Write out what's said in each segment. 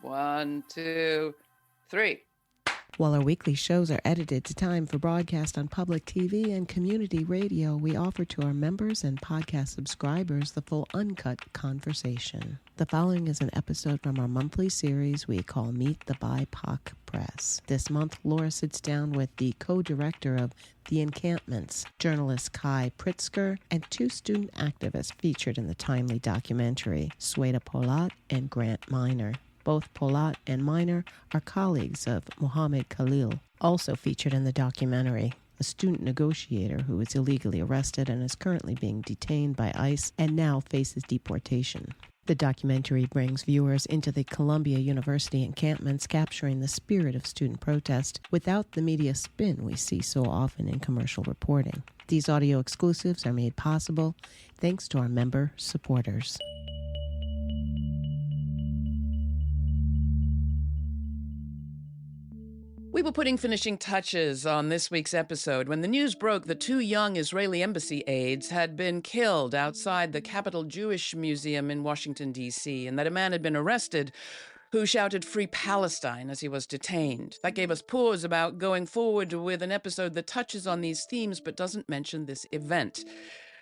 1, 2, 3. While our weekly shows are edited to time for broadcast on public TV and community radio, we offer to our members and podcast subscribers the full uncut conversation. The following is an episode from our monthly series we call Meet the BIPOC Press. This month, Laura sits down with the co-director of the Encampments, journalist Kei Pritsker, and two student activists featured in the timely documentary, Sueda Polat and Grant Minor. Both Polat and Minor are colleagues of Mahmoud Khalil, also featured in the documentary, a student negotiator who was illegally arrested and is currently being detained by ICE and now faces deportation. The documentary brings viewers into the Columbia University encampments, capturing the spirit of student protest without the media spin we see so often in commercial reporting. These audio exclusives are made possible thanks to our member supporters. We were putting finishing touches on this week's episode when the news broke that two young Israeli embassy aides had been killed outside the Capitol Jewish Museum in Washington, D.C., and that a man had been arrested who shouted "Free Palestine" as he was detained. That gave us pause about going forward with an episode that touches on these themes but doesn't mention this event.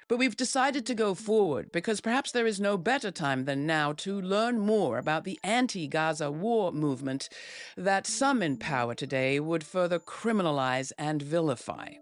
But we've decided to go forward because perhaps there is no better time than now to learn more about the anti-Gaza war movement that some in power today would further criminalize and vilify.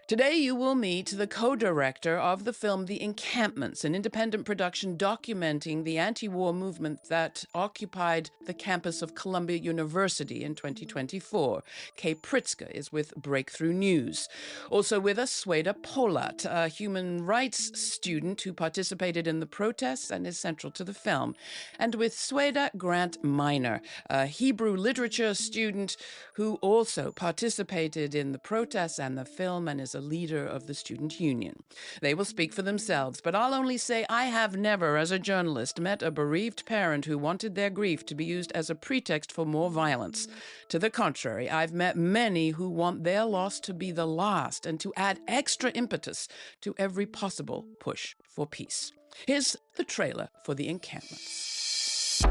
Today you will meet the co-director of the film The Encampments, an independent production documenting the anti-war movement that occupied the campus of Columbia University in 2024. Kei Pritsker is with BreakThrough News. Also with us, Sueda Polat, a human rights student who participated in the protests and is central to the film. And with Sueda, Grant Minor, a Hebrew literature student who also participated in the protests and the film and is a leader of the student union. They will speak for themselves, but I'll only say I have never, as a journalist, met a bereaved parent who wanted their grief to be used as a pretext for more violence. To the contrary, I've met many who want their loss to be the last and to add extra impetus to every possible push for peace. Here's the trailer for The Encampments.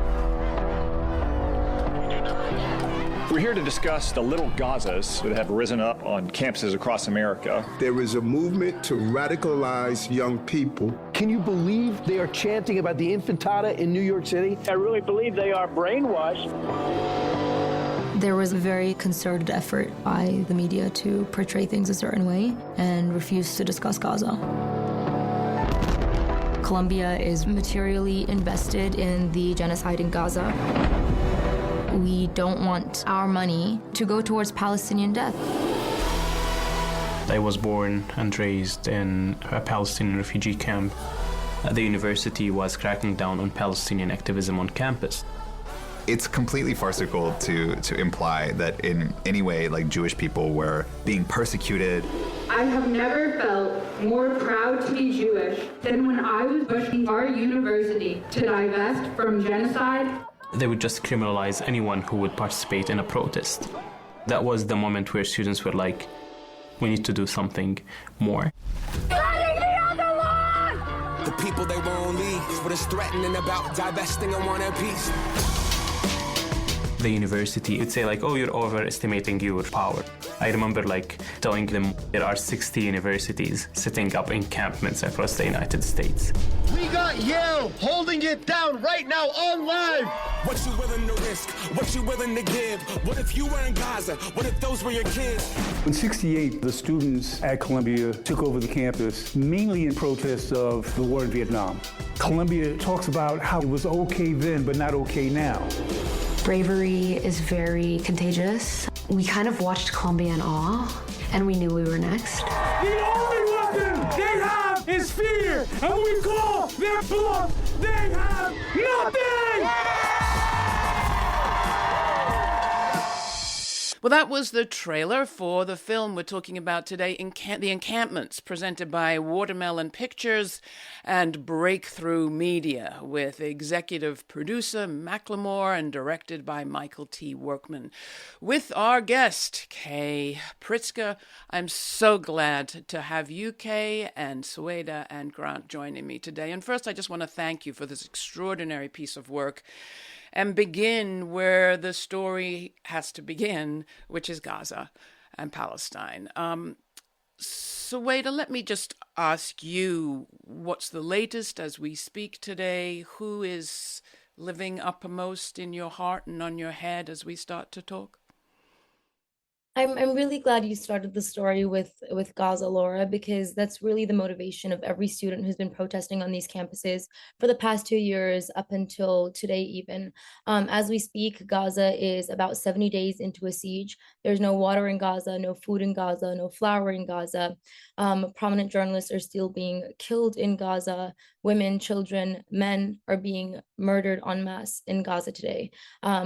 We're here to discuss the little Gazas that have risen up on campuses across America. There is a movement to radicalize young people. Can you believe they are chanting about the intifada in New York City? I really believe they are brainwashed. There was a very concerted effort by the media to portray things a certain way and refuse to discuss Gaza. Columbia is materially invested in the genocide in Gaza. We don't want our money to go towards Palestinian death. I was born and raised in a Palestinian refugee camp. The university was cracking down on Palestinian activism on campus. It's completely farcical to imply that in any way, like, Jewish people were being persecuted. I have never felt more proud to be Jewish than when I was pushing our university to divest from genocide. They would just criminalize anyone who would participate in a protest. That was the moment where students were like, we need to do something more. The people they won't leave, what is threatening about divesting and want a piece. The university would say like, oh, you're overestimating your power. I remember like telling them there are 60 universities setting up encampments across the United States. We got Yale holding it down right now on live. What you willing to risk? What you willing to give? What if you were in Gaza? What if those were your kids? In '68, the students at Columbia took over the campus, mainly in protest of the war in Vietnam. Columbia talks about how it was okay then, but not okay now. Bravery is very contagious. We kind of watched Columbia in awe, and we knew we were next. The only weapon they have is fear, and we call their bluff. They have nothing! Well, that was the trailer for the film we're talking about today, The Encampments, presented by Watermelon Pictures and BreakThrough Media, with executive producer Macklemore and directed by Michael T. Workman. With our guest, Kei Pritsker. I'm so glad to have you, Kei, and Sueda and Grant joining me today. And first, I just want to thank you for this extraordinary piece of work and begin where the story has to begin, which is Gaza and Palestine. Sueda, let me just ask you, what's the latest as we speak today? Who is living uppermost in your heart and on your head as we start to talk? I'm really glad you started the story with Gaza, Laura, because that's really the motivation of every student who's been protesting on these campuses for the past 2 years up until today even. As we speak, Gaza is about 70 days into a siege. There's no water in Gaza, no food in Gaza, no flour in Gaza. Prominent journalists are still being killed in Gaza. Women, children, men are being murdered en masse in Gaza today,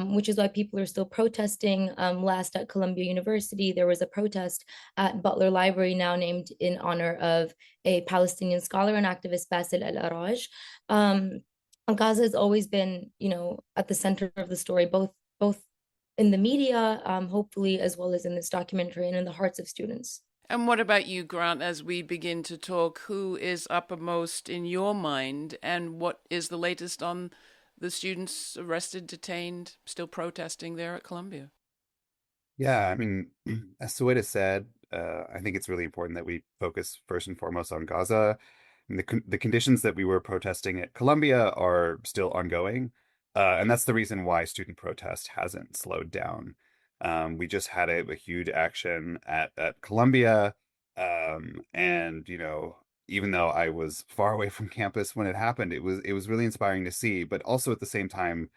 which is why people are still protesting. Last at Columbia University, there was a protest at Butler Library, now named in honor of a Palestinian scholar and activist, Basil El-Araj. Gaza has always been, at the center of the story, both in the media, hopefully, as well as in this documentary and in the hearts of students. And what about you, Grant, as we begin to talk? Who is uppermost in your mind, and what is the latest on the students arrested, detained, still protesting there at Columbia? Yeah, I mean, as Sueda said, I think it's really important that we focus first and foremost on Gaza. And the conditions that we were protesting at Columbia are still ongoing, and that's the reason why student protest hasn't slowed down. We just had a huge action at Columbia, and even though I was far away from campus when it happened, it was really inspiring to see. But also at the same time,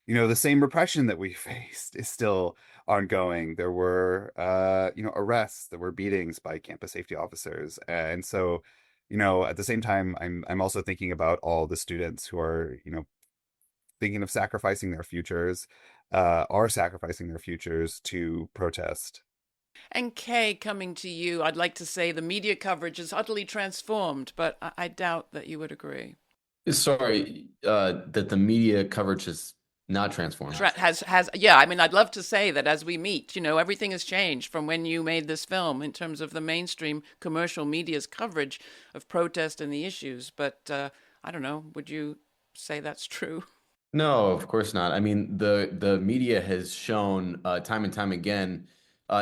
the same repression that we faced is still ongoing. There were, arrests, there were beatings by campus safety officers. And so, at the same time, I'm also thinking about all the students who are, thinking of sacrificing their futures, are sacrificing their futures to protest. And Kei, coming to you, I'd like to say the media coverage is utterly transformed, but I doubt that you would agree. Sorry, that the media coverage is not transformed. Yeah, I mean, I'd love to say that as we meet, everything has changed from when you made this film in terms of the mainstream commercial media's coverage of protest and the issues. But I don't know, would you say that's true? No, of course not. I mean, the media has shown time and time again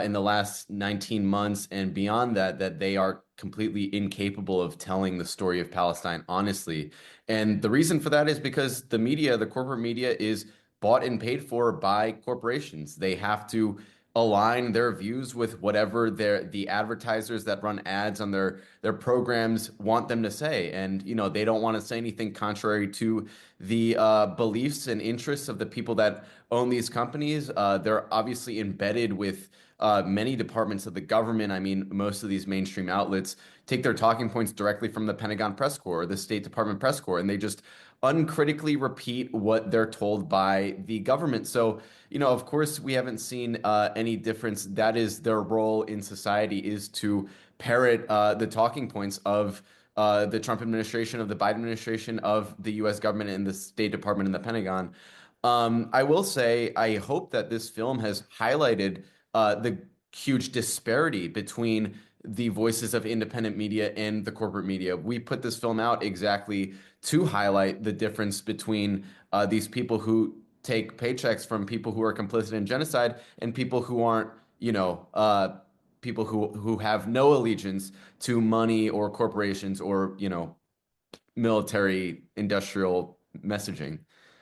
in the last 19 months and beyond that they are completely incapable of telling the story of Palestine honestly. And the reason for that is because the media, the corporate media, is bought and paid for by corporations. They have to align their views with whatever the advertisers that run ads on their programs want them to say. And, they don't want to say anything contrary to the beliefs and interests of the people that own these companies. They're obviously embedded with many departments of the government. I mean, most of these mainstream outlets take their talking points directly from the Pentagon press corps or the State Department press corps, and they just uncritically repeat what they're told by the government. So, of course, we haven't seen any difference. That is their role in society, is to parrot the talking points of the Trump administration, of the Biden administration, of the U.S. government and the State Department and the Pentagon. I will say, I hope that this film has highlighted the huge disparity between the voices of independent media and the corporate media. We put this film out exactly to highlight the difference between these people who take paychecks from people who are complicit in genocide and people who aren't, people who have no allegiance to money or corporations or, military industrial messaging.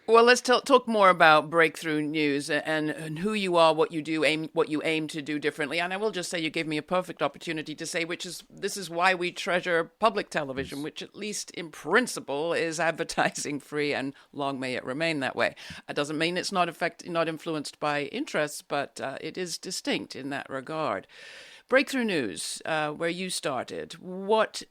Well, let's talk more about Breakthrough News and who you are, what you do, what you aim to do differently. And I will just say you gave me a perfect opportunity to say, this is why we treasure public television, which at least in principle is advertising free, and long may it remain that way. It doesn't mean it's not influenced by interests, but it is distinct in that regard. Breakthrough News, where you started, what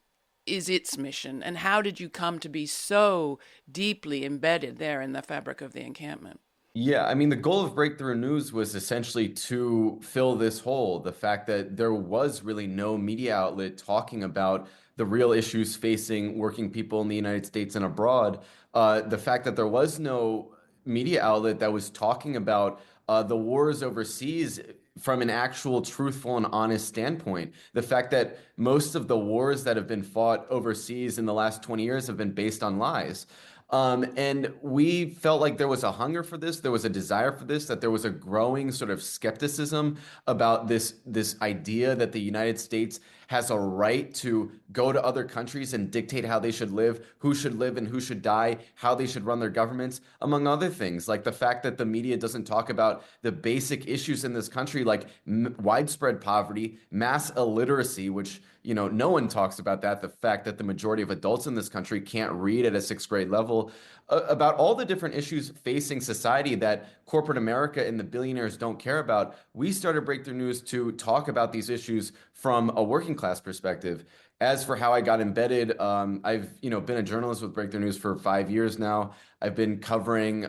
is its mission, and how did you come to be so deeply embedded there in the fabric of the encampment? Yeah, I mean, the goal of Breakthrough News was essentially to fill this hole, the fact that there was really no media outlet talking about the real issues facing working people in the United States and abroad. The fact that there was no media outlet that was talking about the wars overseas from an actual truthful and honest standpoint. The fact that most of the wars that have been fought overseas in the last 20 years have been based on lies. And we felt like there was a hunger for this, there was a desire for this, that there was a growing sort of skepticism about this idea that the United States has a right to go to other countries and dictate how they should live and who should die, how they should run their governments, among other things, like the fact that the media doesn't talk about the basic issues in this country, like widespread poverty, mass illiteracy, which, you know, no one talks about that, the fact that the majority of adults in this country can't read at a 6th grade level, about all the different issues facing society that corporate America and the billionaires don't care about. We started Breakthrough News to talk about these issues from a working class perspective. As for how I got embedded, I've been a journalist with Breakthrough News for 5 years now. I've been covering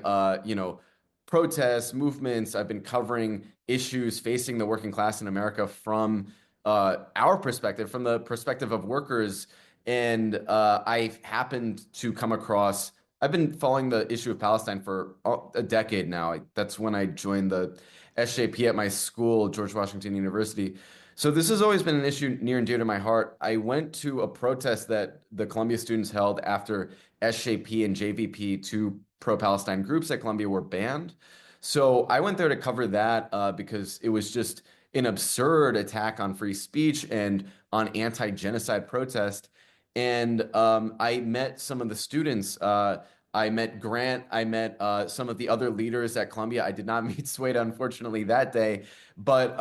protests, movements. I've been covering issues facing the working class in America from our perspective, from the perspective of workers. And I happened to come across, I've been following the issue of Palestine for a decade now. That's when I joined the SJP at my school, George Washington University. So this has always been an issue near and dear to my heart. I went to a protest that the Columbia students held after SJP and JVP, two pro-Palestine groups at Columbia, were banned. So I went there to cover that because it was just an absurd attack on free speech and on anti-genocide protest. And I met some of the students. I met Grant. I met some of the other leaders at Columbia. I did not meet Sueda, unfortunately, that day. But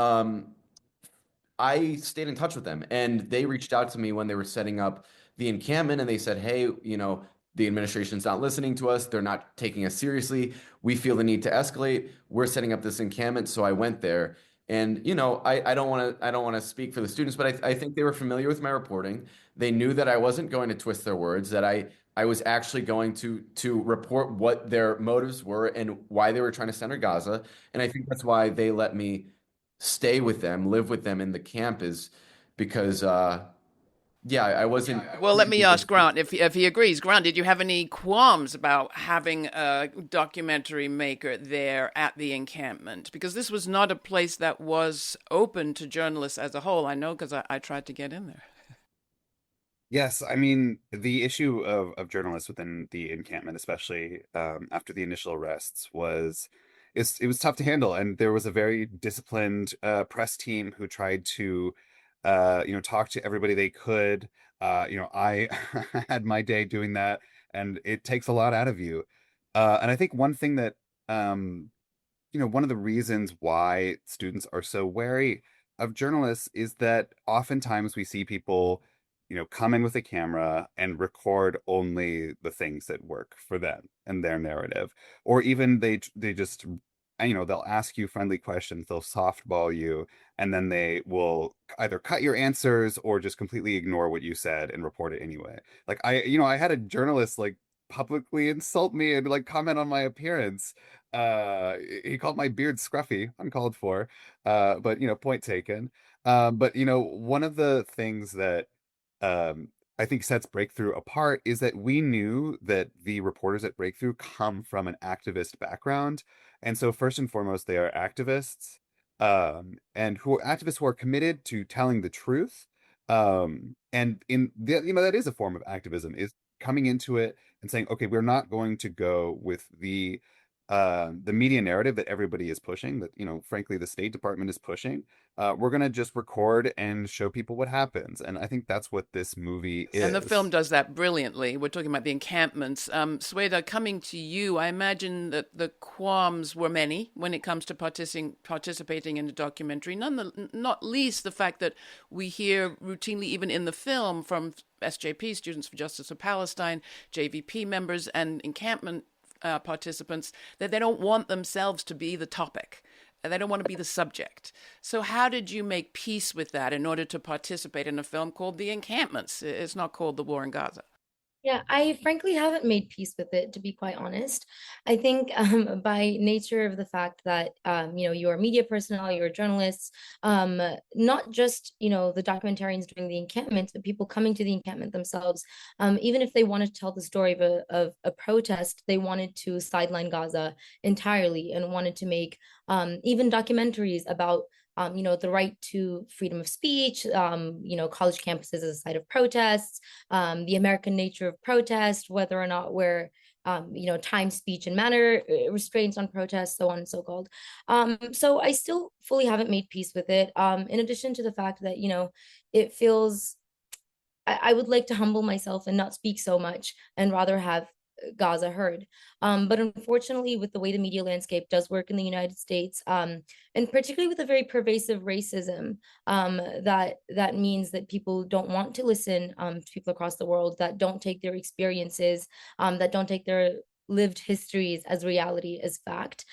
I stayed in touch with them. And they reached out to me when they were setting up the encampment. And they said, hey, the administration's not listening to us. They're not taking us seriously. We feel the need to escalate. We're setting up this encampment. So I went there. And, I don't want to speak for the students, but I think they were familiar with my reporting. They knew that I wasn't going to twist their words, that I was actually going to report what their motives were and why they were trying to center Gaza. And I think that's why they let me stay with them, live with them in the camp, is because I wasn't. Well, let me ask Grant if he agrees. Grant, did you have any qualms about having a documentary maker there at the encampment? Because this was not a place that was open to journalists as a whole. I know because I tried to get in there. Yes, I mean, the issue of journalists within the encampment, especially after the initial arrests, it was tough to handle. And there was a very disciplined press team who tried to talk to everybody they could. I had my day doing that, and it takes a lot out of you. And I think one thing that, one of the reasons why students are so wary of journalists is that oftentimes we see people, come in with a camera and record only the things that work for them and their narrative, or even they just, they'll ask you friendly questions, they'll softball you, and then they will either cut your answers or just completely ignore what you said and report it anyway. Like I had a journalist publicly insult me and comment on my appearance. He called my beard scruffy, uncalled for, but point taken. But one of the things that I think sets Breakthrough apart is that we knew that the reporters at Breakthrough come from an activist background. And so first and foremost, they are activists, and activists who are committed to telling the truth. And that is a form of activism, is coming into it and saying, okay, we're not going to go with the media narrative that everybody is pushing, that, frankly, the State Department is pushing. We're going to just record and show people what happens. And I think that's what this movie is. And the film does that brilliantly. We're talking about the encampments. Sueda, coming to you, I imagine that the qualms were many when it comes to participating in a documentary, not least the fact that we hear routinely, even in the film, from SJP, Students for Justice of Palestine, JVP members, and encampment participants, that they don't want themselves to be the topic. They don't want to be the subject. So how did you make peace with that in order to participate in a film called The Encampments? It's not called The War in Gaza. Yeah, I frankly haven't made peace with it, to be quite honest. I think by nature of the fact that, you're a media personnel, you're journalists, not just, the documentarians doing the encampment, but people coming to the encampment themselves, even if they wanted to tell the story of a protest, they wanted to sideline Gaza entirely and wanted to make even documentaries about the right to freedom of speech, college campuses as a site of protests, the American nature of protest, whether or not we're time, speech, and manner restraints on protests, so on and so called. So I still fully haven't made peace with it. In addition to the fact that, it feels, I would like to humble myself and not speak so much and rather have Gaza heard. But unfortunately, with the way the media landscape does work in the United States, and particularly with a very pervasive racism, that means that people don't want to listen to people across the world, that don't take their experiences, that don't take their lived histories as reality, as fact.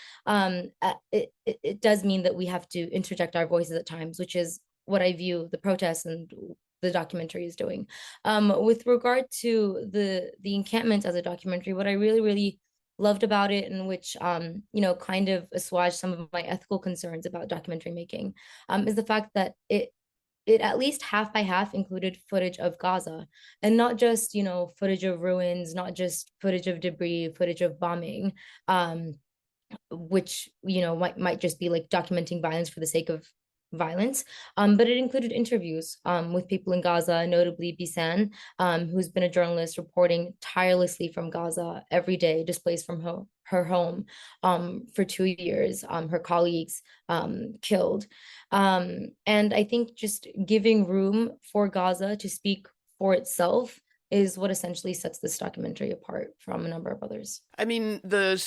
It does mean that we have to interject our voices at times, which is what I view the protests and the documentary is doing. With regard to the Encampments as a documentary, what I really, really loved about it, and which kind of assuaged some of my ethical concerns about documentary making, is the fact that it at least half by half included footage of Gaza, and not just footage of ruins, not just footage of debris, footage of bombing, which might just be like documenting violence for the sake of violence, but it included interviews with people in Gaza, notably Bisan, who's been a journalist reporting tirelessly from Gaza every day, displaced from her home for 2 years, her colleagues killed. And I think just giving room for Gaza to speak for itself is what essentially sets this documentary apart from a number of others. I mean, the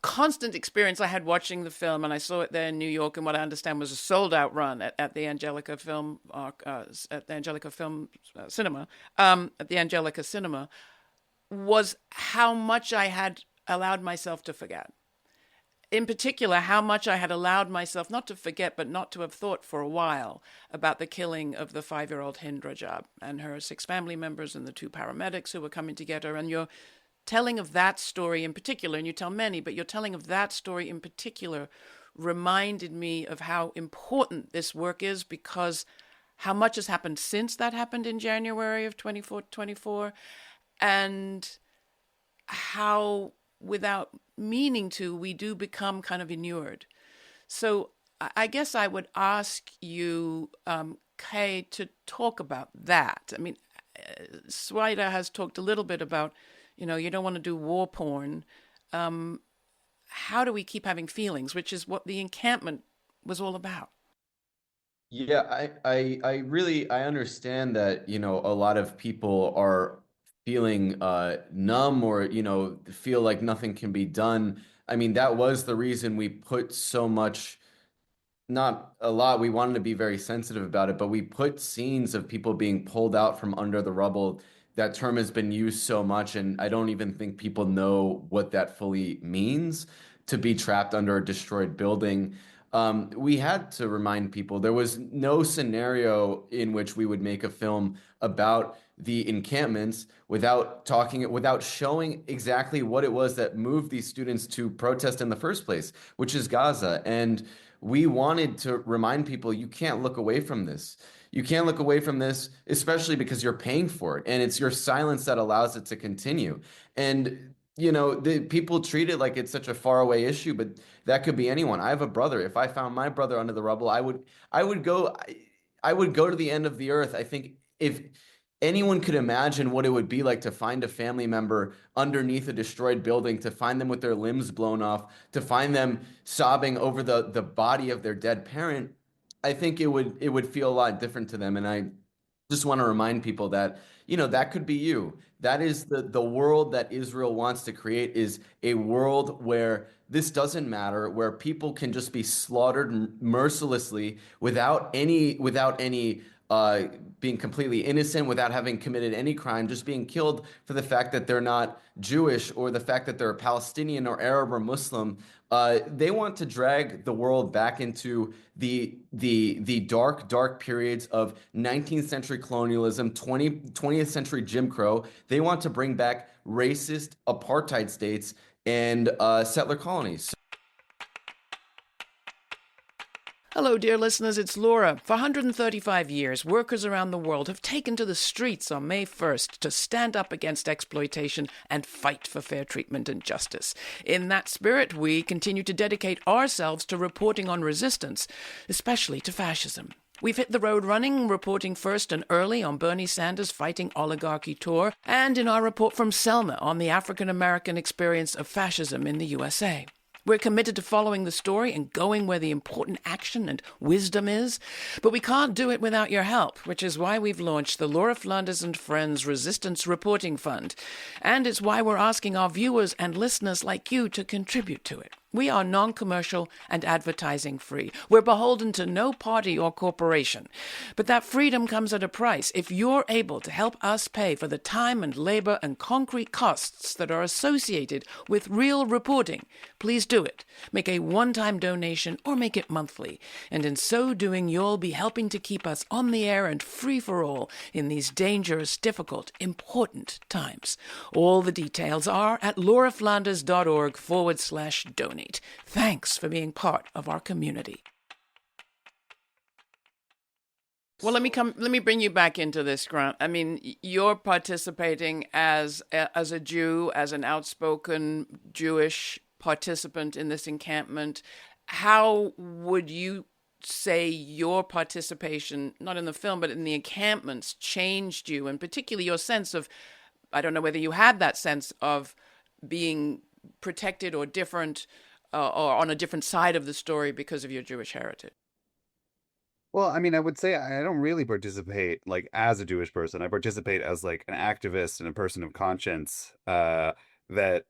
constant experience I had watching the film, and I saw it there in New York, and what I understand was a sold-out run at the Angelica Film Cinema, at the Angelica Cinema, was how much I had allowed myself to forget. In particular, how much I had allowed myself not to forget, but not to have thought for a while about the killing of the 5-year-old Hind Rajab and her 6 family members and the 2 paramedics who were coming to get her. And you're telling of that story in particular, and you tell many, but your telling of that story in particular reminded me of how important this work is, because how much has happened since that happened in January of 24, and how, without meaning to, we do become kind of inured. So I guess I would ask you, Kei, to talk about that. I mean, Sueda has talked a little bit about, you don't want to do war porn. How do we keep having feelings, which is what the encampment was all about? Yeah, I really understand that, a lot of people are feeling numb or, feel like nothing can be done. I mean, that was the reason we put so much, not a lot, we wanted to be very sensitive about it, but we put scenes of people being pulled out from under the rubble. That term has been used so much, and I don't even think people know what that fully means, to be trapped under a destroyed building. We had to remind people there was no scenario in which we would make a film about the encampments without showing exactly what it was that moved these students to protest in the first place, which is Gaza. And we wanted to remind people, you can't look away from this. You can't look away from this, especially because you're paying for it. And it's your silence that allows it to continue. And, the people treat it like it's such a faraway issue, but that could be anyone. I have a brother. If I found my brother under the rubble, I would go to the end of the earth. I think if anyone could imagine what it would be like to find a family member underneath a destroyed building, to find them with their limbs blown off, to find them sobbing over the body of their dead parent, I think it would feel a lot different to them. And I just want to remind people that, that could be you. That is the world that Israel wants to create, is a world where this doesn't matter, where people can just be slaughtered mercilessly without any being completely innocent, without having committed any crime, just being killed for the fact that they're not Jewish or the fact that they're Palestinian or Arab or Muslim. They want to drag the world back into the dark periods of 19th century colonialism, 20th century Jim Crow. They want to bring back racist apartheid states and settler colonies. Hello, dear listeners, it's Laura. For 135 years, workers around the world have taken to the streets on May 1st to stand up against exploitation and fight for fair treatment and justice. In that spirit, we continue to dedicate ourselves to reporting on resistance, especially to fascism. We've hit the road running, reporting first and early on Bernie Sanders' Fighting Oligarchy tour, and in our report from Selma on the African-American experience of fascism in the USA. We're committed to following the story and going where the important action and wisdom is, but we can't do it without your help, which is why we've launched the Laura Flanders and Friends Resistance Reporting Fund, and it's why we're asking our viewers and listeners like you to contribute to it. We are non-commercial and advertising-free. We're beholden to no party or corporation. But that freedom comes at a price. If you're able to help us pay for the time and labor and concrete costs that are associated with real reporting, please do it. Make a one-time donation or make it monthly. And in so doing, you'll be helping to keep us on the air and free for all in these dangerous, difficult, important times. All the details are at lauraflanders.org/donate. Thanks for being part of our community. Well, let me bring you back into this, Grant. I mean, you're participating as a Jew, as an outspoken Jewish participant in this encampment. How would you say your participation, not in the film, but in the encampments, changed you, and particularly your sense of, I don't know whether you had that sense of being protected or different, or on a different side of the story because of your Jewish heritage? Well, I mean, I would say I don't really participate like as a Jewish person. I participate as like an activist and a person of conscience that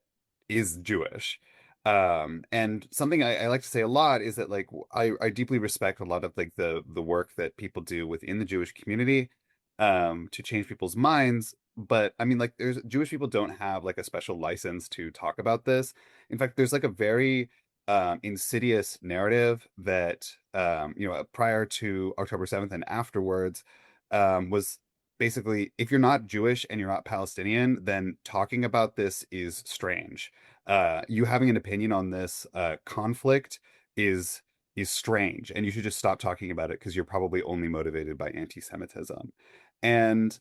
is Jewish. And something I like to say a lot is that like I deeply respect a lot of like the work that people do within the Jewish community to change people's minds. But I mean, like, Jewish people don't have like a special license to talk about this. In fact, there's like a very insidious narrative that prior to October 7th and afterwards was basically, if you're not Jewish and you're not Palestinian, then talking about this is strange. You having an opinion on this conflict is strange, and you should just stop talking about it because you're probably only motivated by anti-Semitism. And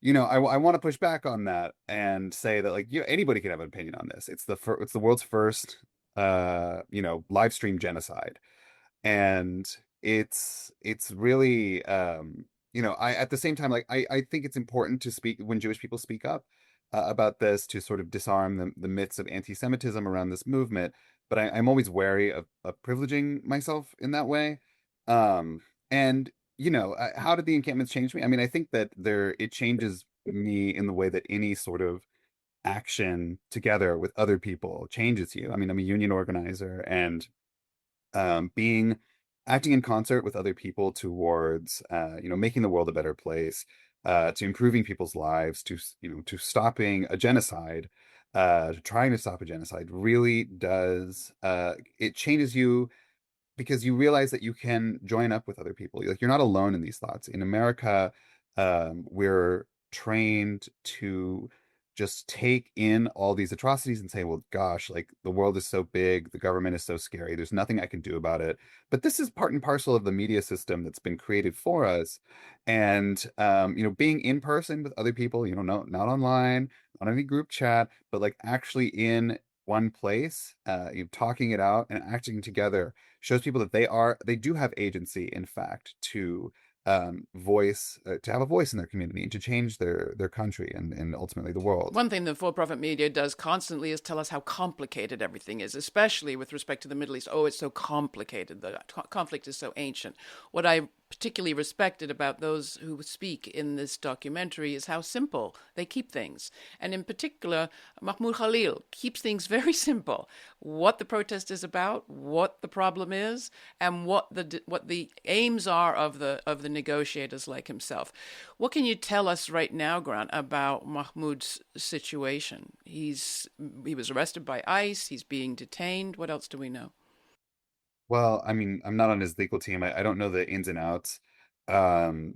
I want to push back on that and say that like anybody can have an opinion on this. It's the world's first live stream genocide, and it's really I at the same time, like, I think it's important to speak when Jewish people speak up about this, to sort of disarm the myths of anti-Semitism around this movement. But I'm always wary of privileging myself in that way. And how did the encampments change me? I mean, I think that it changes me in the way that any sort of action together with other people changes you. I mean, I'm a union organizer, and acting in concert with other people towards making the world a better place, to improving people's lives, to stopping a genocide, to trying to stop a genocide, really does it changes you, because you realize that you can join up with other people. Like, you're not alone in these thoughts. In America, we're trained to just take in all these atrocities and say, well, gosh, like, the world is so big, the government is so scary, there's nothing I can do about it. But this is part and parcel of the media system that's been created for us. And being in person with other people, not online, not any group chat, but like actually in one place, talking it out and acting together, shows people that they do have agency, in fact, to have a voice in their community and to change their country and ultimately the world. One thing the for-profit media does constantly is tell us how complicated everything is, especially with respect to the Middle East. Oh, it's so complicated. The conflict is so ancient. What I particularly respected about those who speak in this documentary is how simple they keep things. And in particular, Mahmoud Khalil keeps things very simple. What the protest is about, what the problem is, and what the aims are of the negotiators like himself. What can you tell us right now, Grant, about Mahmoud's situation? He was arrested by ICE. He's being detained. What else do we know? Well, I mean, I'm not on his legal team. I don't know the ins and outs. Um,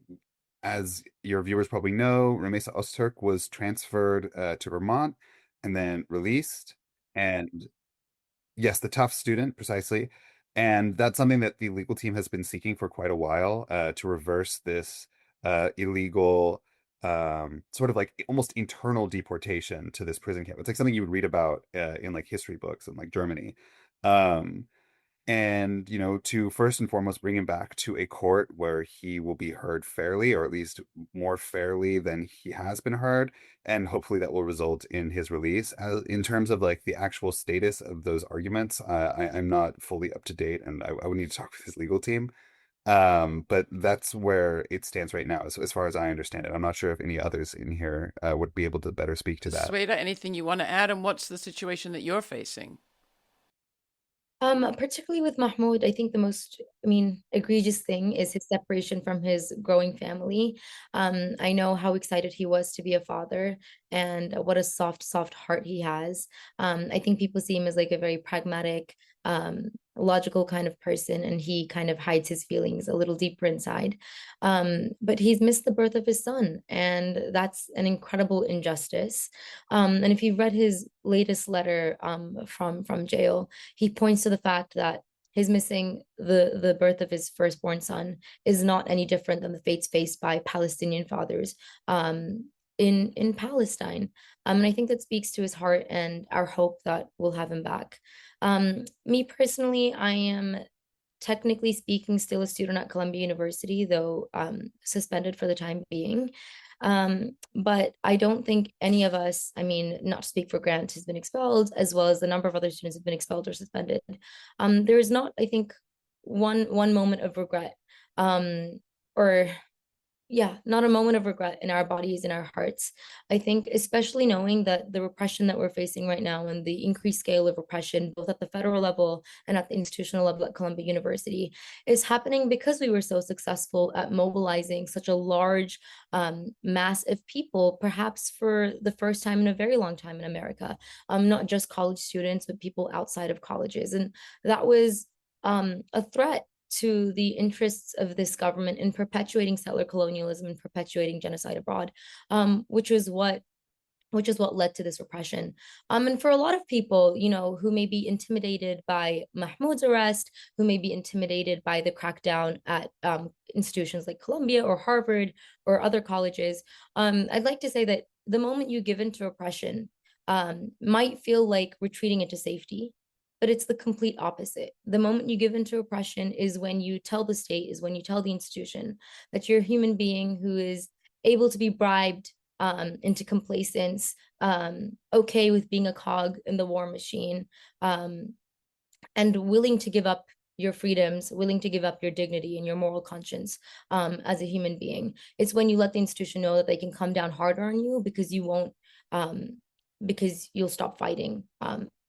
as your viewers probably know, Ramesa Öztürk was transferred to Vermont and then released. And yes, the tough student, precisely. And that's something that the legal team has been seeking for quite a while, to reverse this illegal, sort of like almost internal deportation to this prison camp. It's like something you would read about in like history books in like Germany. Um, and, to first and foremost bring him back to a court where he will be heard fairly, or at least more fairly than he has been heard, and hopefully that will result in his release. In terms of like the actual status of those arguments, I'm not fully up to date, and I would need to talk with his legal team. But that's where it stands right now, as far as I understand it. I'm not sure if any others in here would be able to better speak to that. Sueda, anything you want to add, and what's the situation that you're facing? Particularly with Mahmoud, I think the most, egregious thing is his separation from his growing family. I know how excited he was to be a father and what a soft heart he has. I think people see him as like a very pragmatic, logical kind of person, and he kind of hides his feelings a little deeper inside. But he's missed the birth of his son, and that's an incredible injustice. And if you've read his latest letter from jail, he points to the fact that his missing the birth of his firstborn son is not any different than the fates faced by Palestinian fathers in Palestine. And I think that speaks to his heart and our hope that we'll have him back. Me personally, I am technically speaking still a student at Columbia University, though suspended for the time being. But I don't think any of us, not to speak for Grant, has been expelled, as well as the number of other students have been expelled or suspended. There is not, I think, one moment of regret, not a moment of regret in our bodies, in our hearts. I think, especially knowing that the repression that we're facing right now and the increased scale of repression, both at the federal level and at the institutional level at Columbia University, is happening because we were so successful at mobilizing such a large mass of people, perhaps for the first time in a very long time in America, not just college students, but people outside of colleges. And that was a threat to the interests of this government in perpetuating settler colonialism and perpetuating genocide abroad, which is what led to this repression. And for a lot of people, who may be intimidated by Mahmoud's arrest, who may be intimidated by the crackdown at institutions like Columbia or Harvard or other colleges, I'd like to say that the moment you give into oppression might feel like retreating into safety. But it's the complete opposite. The moment you give into oppression is when you tell the state, is when you tell the institution that you're a human being who is able to be bribed into complacence, okay with being a cog in the war machine, and willing to give up your freedoms, willing to give up your dignity and your moral conscience as a human being. It's when you let the institution know that they can come down harder on you because you won't, because you'll stop fighting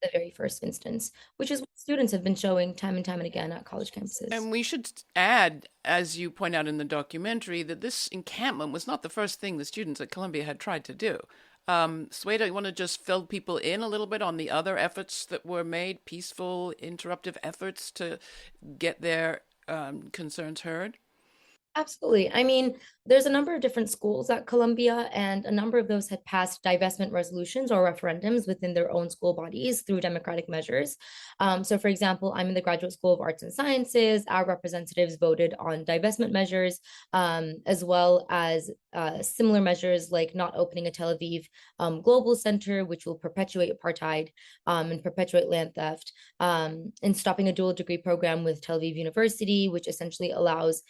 the very first instance, which is what students have been showing time and time and again at college campuses. And we should add, as you point out in the documentary, that this encampment was not the first thing the students at Columbia had tried to do. Sueda, you want to just fill people in a little bit on the other efforts that were made, peaceful, interruptive efforts to get their concerns heard? Absolutely. There's a number of different schools at Columbia, and a number of those had passed divestment resolutions or referendums within their own school bodies through democratic measures. So, for example, I'm in the Graduate School of Arts and Sciences. Our representatives voted on divestment measures, as well as similar measures like not opening a Tel Aviv Global Center, which will perpetuate apartheid and perpetuate land theft, and stopping a dual degree program with Tel Aviv University, which essentially allows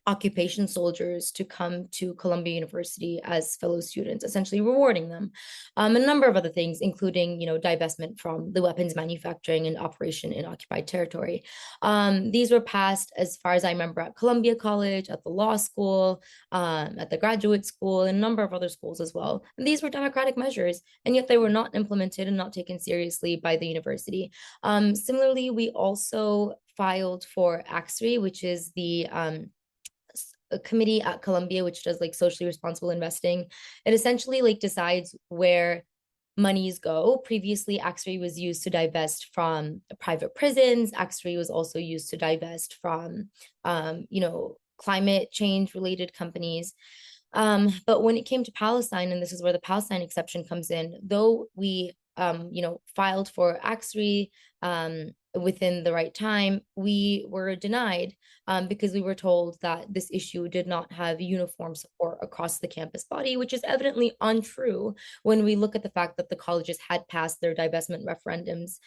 occupation soldiers to come to Columbia University as fellow students, essentially rewarding them. A number of other things, including, divestment from the weapons manufacturing and operation in occupied territory. These were passed, as far as I remember, at Columbia College, at the law school, at the graduate school, and a number of other schools as well. And these were democratic measures, and yet they were not implemented and not taken seriously by the university. Similarly, we also filed for ACSRI, which is the a committee at Columbia, which does like socially responsible investing. It essentially decides where monies go. Previously, ACSRI was used to divest from private prisons. ACSRI was also used to divest from, climate change related companies. But when it came to Palestine, and this is where the Palestine exception comes in, though we, filed for ACSRI within the right time, we were denied because we were told that this issue did not have uniform support across the campus body, which is evidently untrue when we look at the fact that the colleges had passed their divestment referendums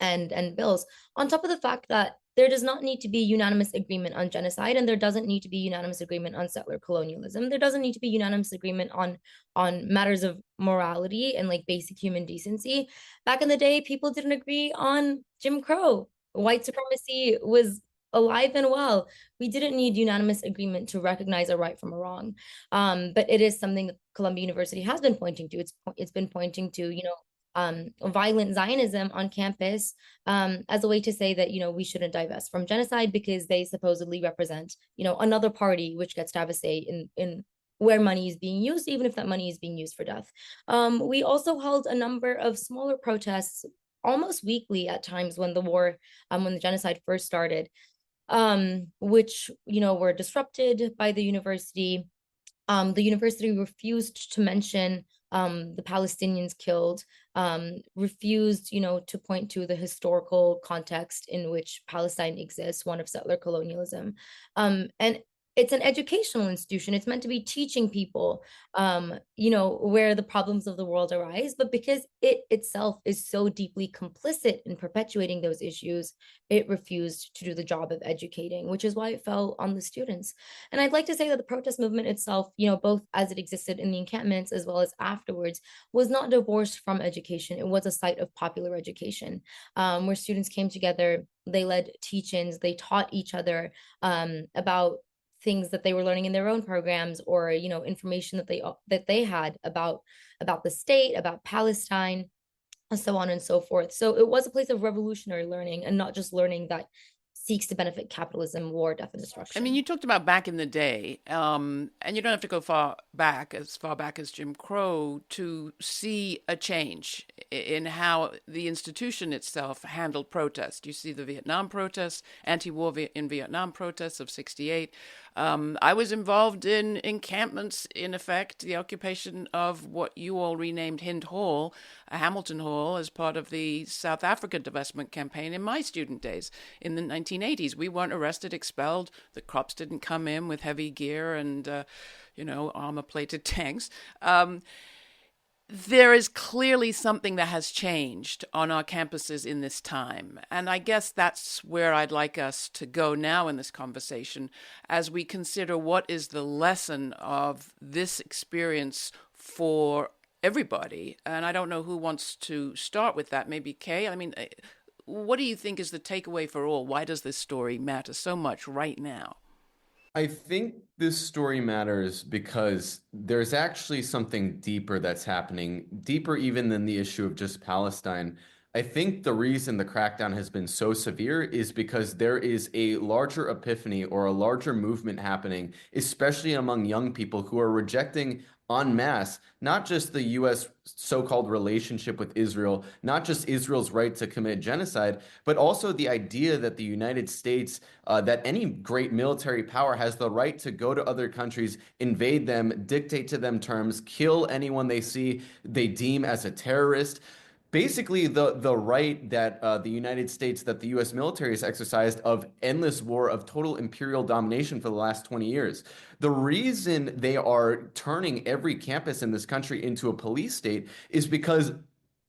and bills, on top of the fact that there does not need to be unanimous agreement on genocide, and there doesn't need to be unanimous agreement on settler colonialism. There doesn't need to be unanimous agreement on matters of morality and like basic human decency. Back in the day, people didn't agree on Jim Crow. White supremacy was alive and well. We didn't need unanimous agreement to recognize a right from a wrong. But it is something that Columbia University has been pointing to. It's been pointing to, violent Zionism on campus as a way to say that, we shouldn't divest from genocide because they supposedly represent, another party which gets to have a say in where money is being used, even if that money is being used for death. We also held a number of smaller protests almost weekly at times when when the genocide first started, which, were disrupted by the university. The university refused to mention the Palestinians killed, refused, to point to the historical context in which Palestine exists, one of settler colonialism. And it's an educational institution. It's meant to be teaching people, where the problems of the world arise. But because it itself is so deeply complicit in perpetuating those issues, it refused to do the job of educating, which is why it fell on the students. And I'd like to say that the protest movement itself, both as it existed in the encampments as well as afterwards, was not divorced from education. It was a site of popular education, where students came together, they led teach-ins, they taught each other about things that they were learning in their own programs, or information that they had about the state, about Palestine, and so on and so forth. So it was a place of revolutionary learning, and not just learning that seeks to benefit capitalism, war, death, and destruction. I mean, you talked about back in the day, and you don't have to go far back as Jim Crow to see a change in how the institution itself handled protest. You see the Vietnam protests, anti-war in Vietnam protests of 1968. I was involved in encampments, in effect, the occupation of what you all renamed Hind Hall, Hamilton Hall, as part of the South Africa divestment campaign in my student days in the 1980s. We weren't arrested, expelled. The cops didn't come in with heavy gear and, armor-plated tanks. There is clearly something that has changed on our campuses in this time. And I guess that's where I'd like us to go now in this conversation, as we consider what is the lesson of this experience for everybody. And I don't know who wants to start with that. Maybe Kei? I mean, what do you think is the takeaway for all? Why does this story matter so much right now? I think this story matters because there's actually something deeper that's happening, deeper even than the issue of just Palestine. I think the reason the crackdown has been so severe is because there is a larger epiphany or a larger movement happening, especially among young people who are rejecting en masse, not just the U.S. so-called relationship with Israel, not just Israel's right to commit genocide, but also the idea that the United States, that any great military power has the right to go to other countries, invade them, dictate to them terms, kill anyone they deem as a terrorist. Basically, the right that the United States, that the U.S. military has exercised of endless war, of total imperial domination for the last 20 years. The reason they are turning every campus in this country into a police state is because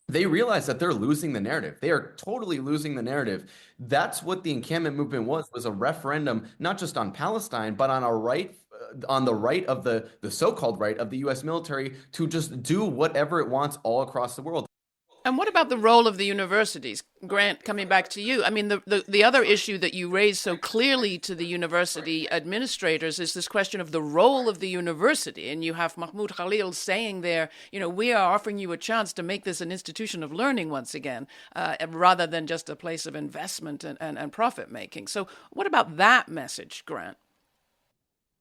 they realize that they're losing the narrative. They are totally losing the narrative. That's what the encampment movement was a referendum, not just on Palestine, but on the right of the so-called right of the U.S. military to just do whatever it wants all across the world. And what about the role of the universities? Grant, coming back to you, I mean, the other issue that you raised so clearly to the university administrators is this question of the role of the university. And you have Mahmoud Khalil saying there, we are offering you a chance to make this an institution of learning once again, rather than just a place of investment and profit making. So what about that message, Grant?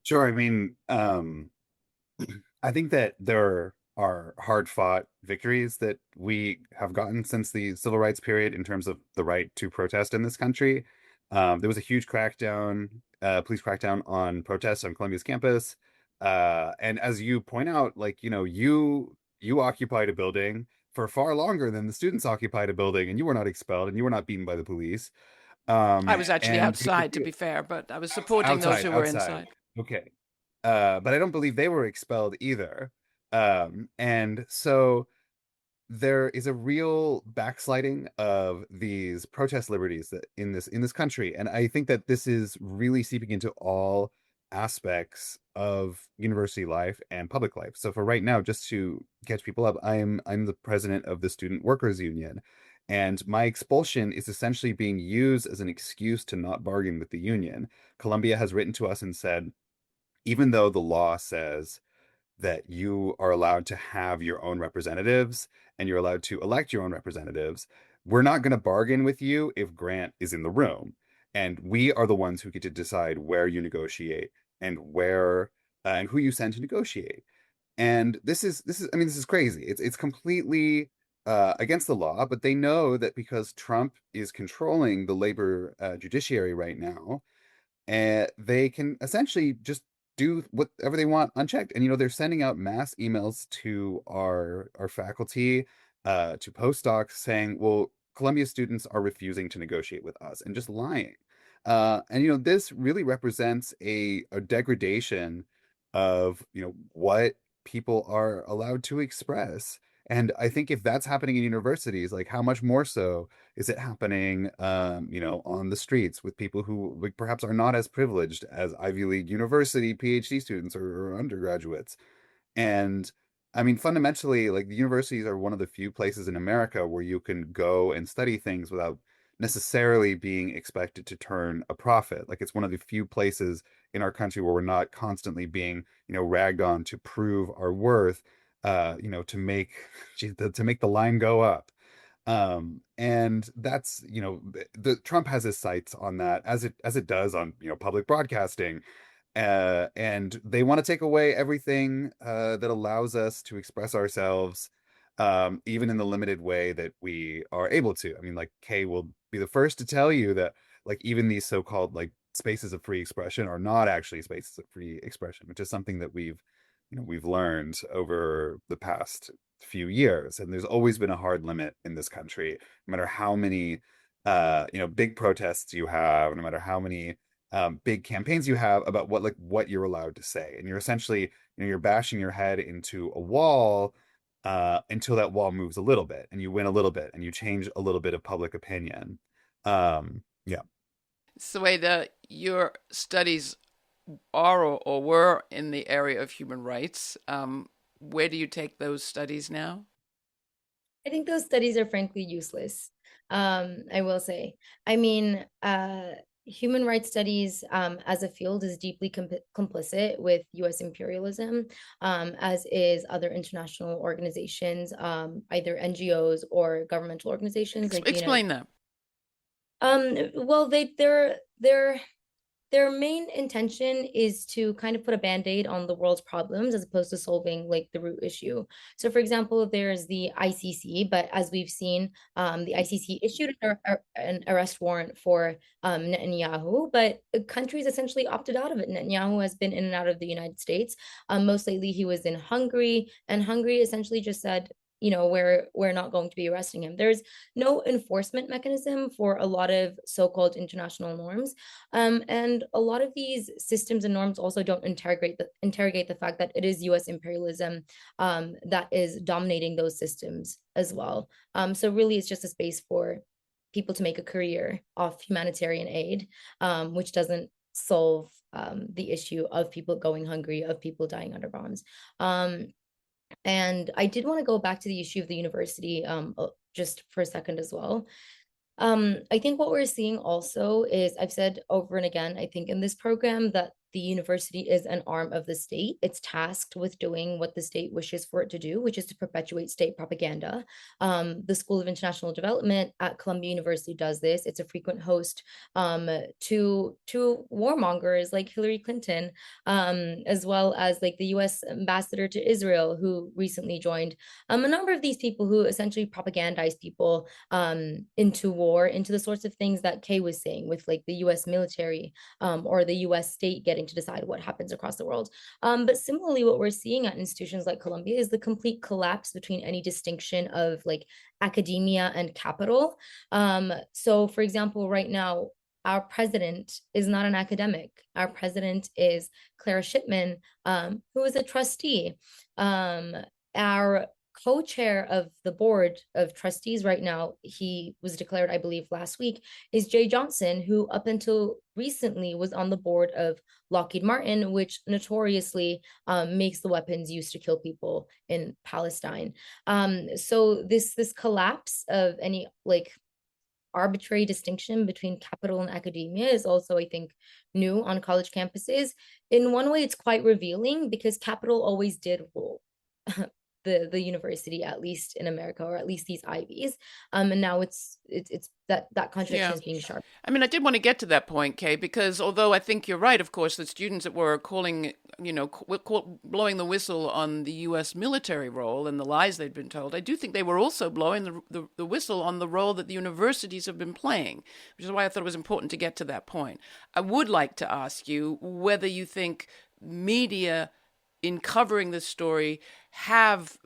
Sure. I mean, I think that there are hard-fought victories that we have gotten since the civil rights period in terms of the right to protest in this country. There was a huge crackdown, police crackdown on protests on Columbia's campus. And as you point out, you occupied a building for far longer than the students occupied a building, and you were not expelled and you were not beaten by the police. I was actually outside, to be fair, but I was supporting those who were inside. Okay. But I don't believe they were expelled either. And so there is a real backsliding of these protest liberties that in this country, and I think that this is really seeping into all aspects of university life and public life. So for right now, just to catch people up, I'm the president of the Student Workers Union, and my expulsion is essentially being used as an excuse to not bargain with the union. Columbia has written to us and said, even though the law says that you are allowed to have your own representatives and you're allowed to elect your own representatives, we're not going to bargain with you if Grant is in the room. And we are the ones who get to decide where you negotiate and where and who you send to negotiate. And this is I mean, this is crazy. It's completely against the law, but they know that because Trump is controlling the labor judiciary right now, they can essentially just do whatever they want unchecked. And they're sending out mass emails to our faculty, to postdocs, saying, well, Columbia students are refusing to negotiate with us, and just lying. And this really represents a degradation of what people are allowed to express. And I think if that's happening in universities, like, how much more so is it happening, on the streets with people who, like, perhaps are not as privileged as Ivy League university PhD students or undergraduates. And I mean, fundamentally, like, the universities are one of the few places in America where you can go and study things without necessarily being expected to turn a profit. Like, it's one of the few places in our country where we're not constantly being, ragged on to prove our worth, to make the line go up. And that's, the Trump has his sights on that, as it does on, public broadcasting. And they want to take away everything that allows us to express ourselves, even in the limited way that we are able to. I mean, like, Kei will be the first to tell you that, like, even these so-called, like, spaces of free expression are not actually spaces of free expression, which is something that we've learned over the past few years. And there's always been a hard limit in this country, no matter how many big protests you have, no matter how many big campaigns you have about what you're allowed to say. And you're essentially, you're bashing your head into a wall until that wall moves a little bit, and you win a little bit, and you change a little bit of public opinion. Yeah. Sueda, your studies are or were in the area of human rights. Where do you take those studies now? I think those studies are frankly useless. I will say. I mean, human rights studies as a field is deeply complicit with U.S. imperialism, as is other international organizations, either NGOs or governmental organizations. Explain that. Well, their main intention is to kind of put a band-aid on the world's problems as opposed to solving, like, the root issue. So, for example, there's the ICC, but as we've seen, the ICC issued an arrest warrant for Netanyahu, but countries essentially opted out of it. Netanyahu has been in and out of the United States. Most lately, he was in Hungary, and Hungary essentially just said, we're not going to be arresting him. There's no enforcement mechanism for a lot of so-called international norms. And a lot of these systems and norms also don't interrogate the fact that it is US imperialism that is dominating those systems as well. So really, it's just a space for people to make a career off humanitarian aid, which doesn't solve the issue of people going hungry, of people dying under bombs. And I did want to go back to the issue of the university just for a second as well. I think what we're seeing also is, I've said over and again, I think in this program, that the university is an arm of the state. It's tasked with doing what the state wishes for it to do, which is to perpetuate state propaganda. The School of International Development at Columbia University does this. It's a frequent host to warmongers like Hillary Clinton, as well as, like, the US ambassador to Israel, who recently joined. A number of these people who essentially propagandize people into war, into the sorts of things that Kei was saying, with, like, the US military or the US state getting to decide what happens across the world. But similarly, what we're seeing at institutions like Columbia is the complete collapse between any distinction of, like, academia and capital. So, for example, right now, our president is not an academic. Our president is Clara Shipman, who is a trustee. Our co-chair of the board of trustees right now, he was declared, I believe, last week, is Jay Johnson, who up until recently was on the board of Lockheed Martin, which notoriously makes the weapons used to kill people in Palestine. So this collapse of any like arbitrary distinction between capital and academia is also, I think, new on college campuses. In one way, it's quite revealing because capital always did rule the university, at least in America, or at least these Ivies. And now it's that contradiction is being sharp. I mean, I did want to get to that point, Kei, because although I think you're right, of course, the students that were calling, blowing the whistle on the U.S. military role and the lies they'd been told, I do think they were also blowing the whistle on the role that the universities have been playing, which is why I thought it was important to get to that point. I would like to ask you whether you think media in covering this story have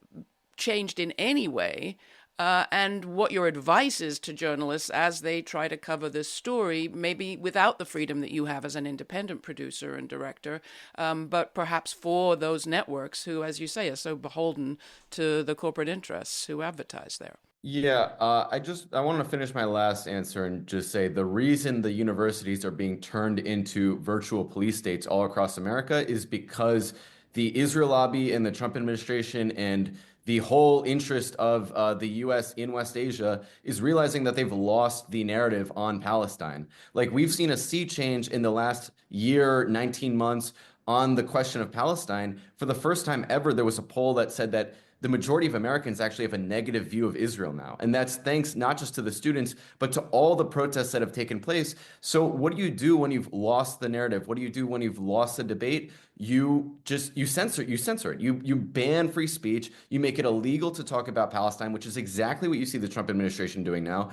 changed in any way, and what your advice is to journalists as they try to cover this story, maybe without the freedom that you have as an independent producer and director, but perhaps for those networks who, as you say, are so beholden to the corporate interests who advertise there. Yeah, I want to finish my last answer and just say the reason the universities are being turned into virtual police states all across America is because the Israel lobby and the Trump administration and the whole interest of the U.S. in West Asia is realizing that they've lost the narrative on Palestine. Like, we've seen a sea change in the last year, 19 months on the question of Palestine. For the first time ever, there was a poll that said that the majority of Americans actually have a negative view of Israel now. And that's thanks not just to the students, but to all the protests that have taken place. So what do you do when you've lost the narrative? What do you do when you've lost the debate? You censor it. You ban free speech. You make it illegal to talk about Palestine, which is exactly what you see the Trump administration doing now.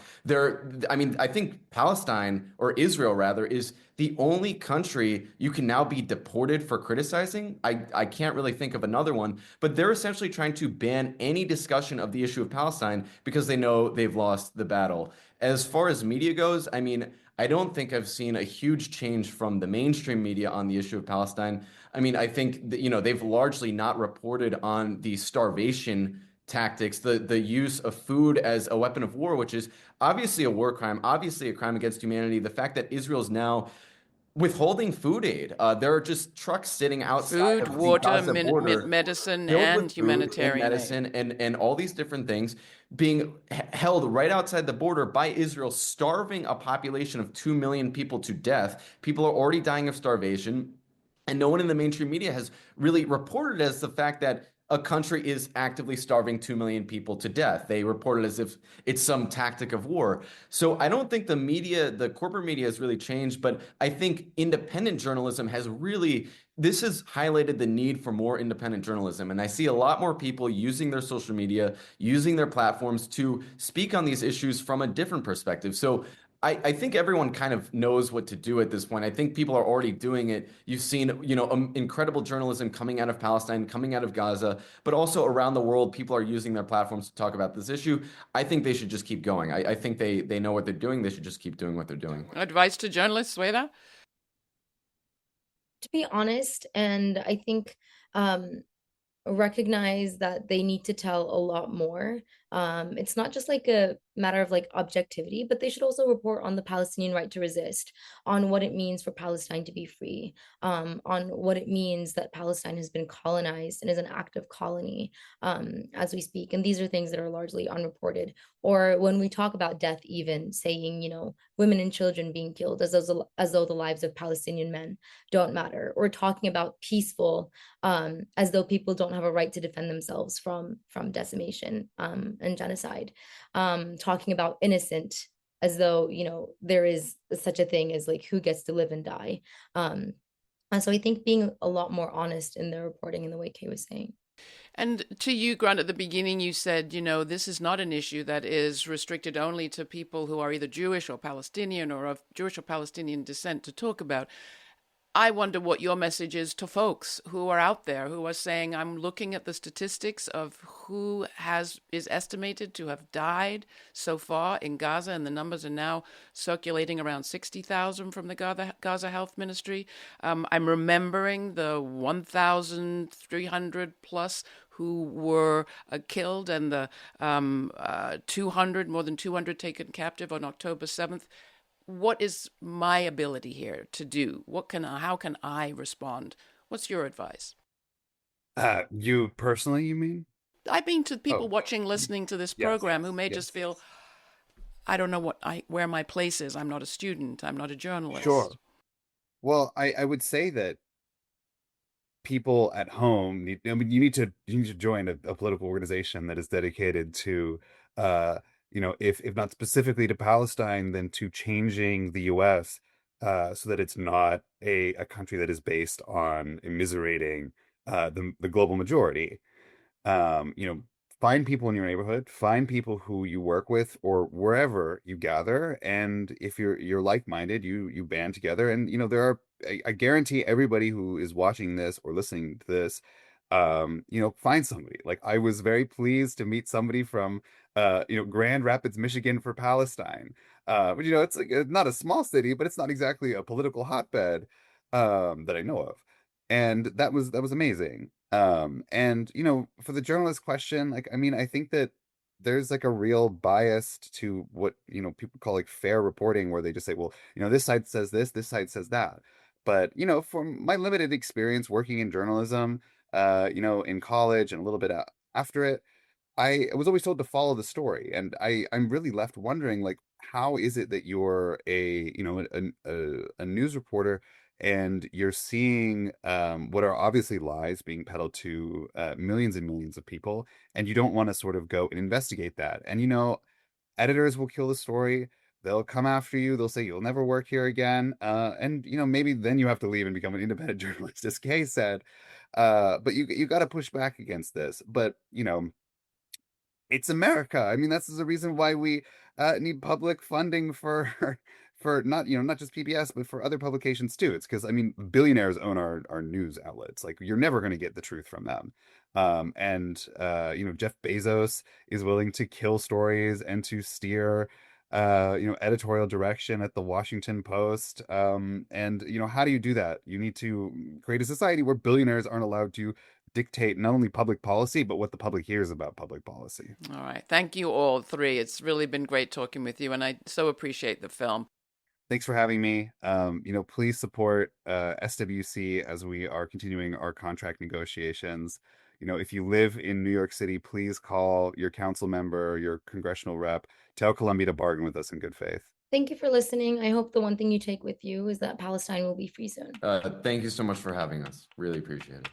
I think Palestine, or Israel rather, is the only country you can now be deported for criticizing. I can't really think of another one, but they're essentially trying to ban any discussion of the issue of Palestine because they know they've lost the battle. As far as media goes, I mean, I don't think I've seen a huge change from the mainstream media on the issue of Palestine. I mean, I think that, they've largely not reported on the starvation tactics, the use of food as a weapon of war, which is obviously a war crime, obviously a crime against humanity. The fact that Israel's now withholding food aid. There are just trucks sitting outside food, of water, the Gaza border, medicine, and humanitarian medicine, and all these different things being held right outside the border by Israel, starving a population of 2 million people to death. People are already dying of starvation. And no one in the mainstream media has really reported as the fact that a country is actively starving 2 million people to death. They report it as if it's some tactic of war. So I don't think the corporate media has really changed, but I think independent journalism this has highlighted the need for more independent journalism. And I see a lot more people using their social media, using their platforms to speak on these issues from a different perspective. So I think everyone kind of knows what to do at this point. I think people are already doing it. You've seen, incredible journalism coming out of Palestine, coming out of Gaza, but also around the world, people are using their platforms to talk about this issue. I think they should just keep going. I think they know what they're doing. They should just keep doing what they're doing. Advice to journalists, Sueda? To be honest, and I think recognize that they need to tell a lot more. It's not just like a matter of like objectivity, but they should also report on the Palestinian right to resist, on what it means for Palestine to be free, on what it means that Palestine has been colonized and is an active colony as we speak. And these are things that are largely unreported. Or when we talk about death, even saying, women and children being killed as though the lives of Palestinian men don't matter, or talking about peaceful as though people don't have a right to defend themselves from decimation and genocide, talking about innocent as though there is such a thing as like who gets to live and die. And so I think being a lot more honest in their reporting in the way Kei was saying. And to you, Grant, at the beginning, you said, this is not an issue that is restricted only to people who are either Jewish or Palestinian or of Jewish or Palestinian descent to talk about. I wonder what your message is to folks who are out there who are saying, I'm looking at the statistics of who is estimated to have died so far in Gaza, and the numbers are now circulating around 60,000 from the Gaza Health Ministry. I'm remembering the 1,300 plus who were killed and the more than 200 taken captive on October 7th. What is my ability here to do? How can I respond? What's your advice? You personally, you mean? I mean to people watching, listening to this program who may just feel, I don't know where my place is. I'm not a student. I'm not a journalist. Sure. Well, I would say that people at home you need to join a political organization that is dedicated to if not specifically to Palestine, then to changing the US so that it's not a country that is based on immiserating the global majority. Find people in your neighborhood, find people who you work with or wherever you gather, and if you're like-minded, you band together. And there are, I guarantee everybody who is watching this or listening to this, find somebody. Like, I was very pleased to meet somebody from Grand Rapids, Michigan for Palestine. But it's like not a small city, but it's not exactly a political hotbed that I know of. And that was amazing. And for the journalist question, I think that there's like a real bias to what people call like fair reporting, where they just say, well, this side says this side says that. But from my limited experience working in journalism, in college and a little bit after it, I was always told to follow the story, and I'm really left wondering, like, how is it that you're a news reporter and you're seeing what are obviously lies being peddled to millions and millions of people, and you don't want to sort of go and investigate that? And editors will kill the story. They'll come after you. They'll say you'll never work here again. And maybe then you have to leave and become an independent journalist, as Kei said. But you got to push back against this. But it's America. I mean, that's the reason why we need public funding for not just PBS, but for other publications too. It's because billionaires own our news outlets. Like, you're never going to get the truth from them. And Jeff Bezos is willing to kill stories and to steer editorial direction at the Washington Post. And how do you do that? You need to create a society where billionaires aren't allowed to dictate not only public policy, but what the public hears about public policy. All right. Thank you all three. It's really been great talking with you, and I so appreciate the film. Thanks for having me. Please support SWC as we are continuing our contract negotiations. If you live in New York City, please call your council member, your congressional rep, tell Columbia to bargain with us in good faith. Thank you for listening. I hope the one thing you take with you is that Palestine will be free soon. Thank you so much for having us. Really appreciate it.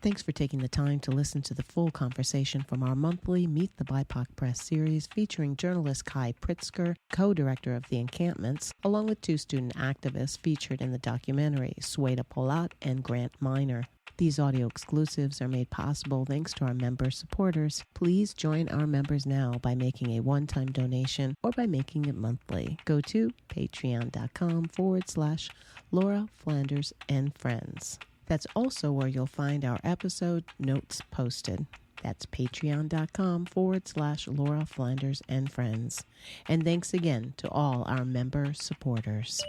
Thanks for taking the time to listen to the full conversation from our monthly Meet the BIPOC Press series featuring journalist Kei Pritsker, co-director of the Encampments, along with two student activists featured in the documentary, Sueda, Polat, and Grant Minor. These audio exclusives are made possible thanks to our member supporters. Please join our members now by making a one-time donation or by making it monthly. Go to patreon.com/Laura Flanders and Friends. That's also where you'll find our episode notes posted. That's patreon.com/Laura Flanders and Friends. And thanks again to all our member supporters.